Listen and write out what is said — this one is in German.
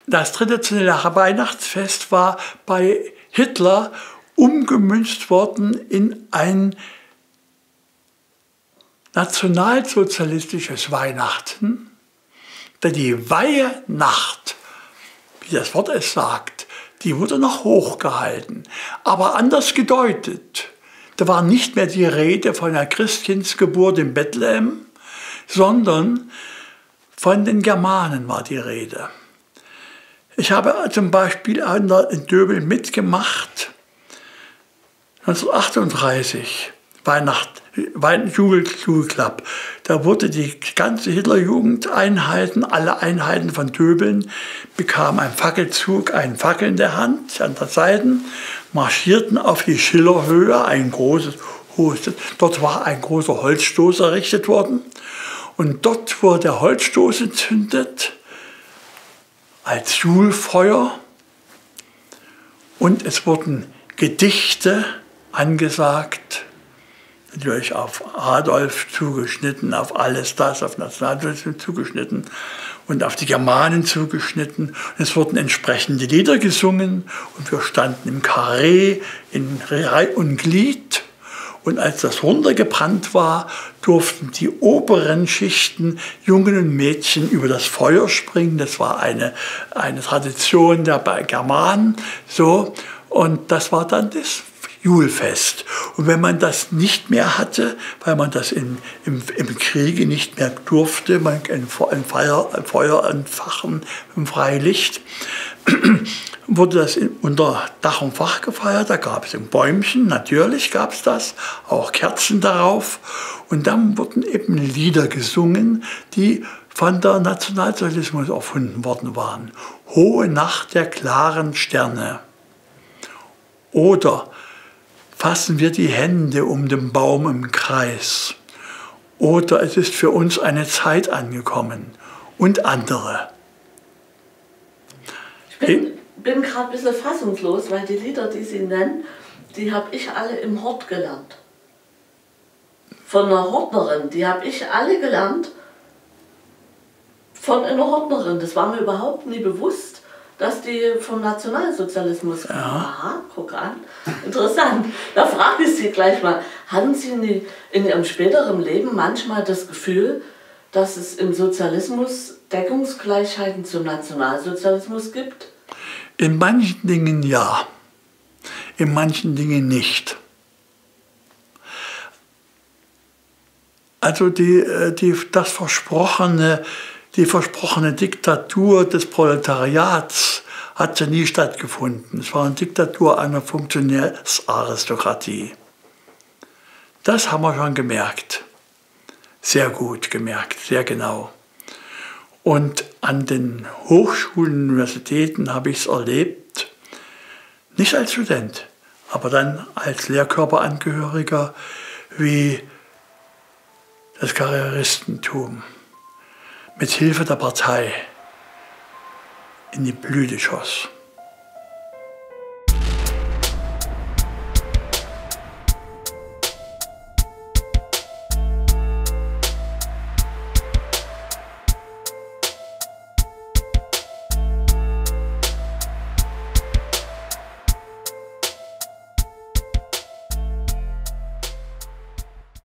Das traditionelle Weihnachtsfest war bei Hitler umgemünzt worden in ein nationalsozialistisches Weihnachten, denn die Weihnacht, wie das Wort es sagt, die wurde noch hochgehalten, aber anders gedeutet. Da war nicht mehr die Rede von der Christkindsgeburt in Bethlehem, sondern von den Germanen war die Rede. Ich habe zum Beispiel in Döbeln mitgemacht, 1938, Jugendclub. Da wurde die ganze Hitlerjugendeinheiten, alle Einheiten von Döbeln, bekamen einen Fackelzug, einen Fackel in der Hand, an der Seite, marschierten auf die Schillerhöhe, ein großes, hohes, dort war ein großer Holzstoß errichtet worden. Und dort wurde der Holzstoß entzündet, als Julfeuer, und es wurden Gedichte angesagt, natürlich auf Adolf zugeschnitten, auf alles das, auf Nationalsozialismus zugeschnitten und auf die Germanen zugeschnitten. Und es wurden entsprechende Lieder gesungen und wir standen im Karree in Reihe und Glied. Und als das runtergebrannt war, durften die oberen Schichten, Jungen und Mädchen, über das Feuer springen. Das war eine Tradition der Germanen. So. Und das war dann das Julfest. Und wenn man das nicht mehr hatte, weil man das im Kriege nicht mehr durfte, man ein Feuer entfachen im Freilicht, wurde das unter Dach und Fach gefeiert. Da gab es ein Bäumchen, natürlich gab es das, auch Kerzen darauf. Und dann wurden eben Lieder gesungen, die von der Nationalsozialismus erfunden worden waren. Hohe Nacht der klaren Sterne. Oder fassen wir die Hände um den Baum im Kreis. Oder es ist für uns eine Zeit angekommen. Und andere. Ich bin gerade ein bisschen fassungslos, weil die Lieder, die Sie nennen, die habe ich alle im Hort gelernt. Von einer Hortnerin, die habe ich alle gelernt von einer Hortnerin. Das war mir überhaupt nie bewusst, dass die vom Nationalsozialismus kamen. Ja. Aha, guck an, interessant. Da frage ich Sie gleich mal, hatten Sie in Ihrem späteren Leben manchmal das Gefühl, dass es im Sozialismus Deckungsgleichheiten zum Nationalsozialismus gibt? In manchen Dingen ja, in manchen Dingen nicht. Also die versprochene Diktatur des Proletariats hat ja nie stattgefunden. Es war eine Diktatur einer Funktionärsaristokratie. Das haben wir schon gemerkt. Sehr gut gemerkt, sehr genau. Und an den Hochschulen und Universitäten habe ich es erlebt, nicht als Student, aber dann als Lehrkörperangehöriger, wie das Karrieristentum mit Hilfe der Partei in die Blüte schoss.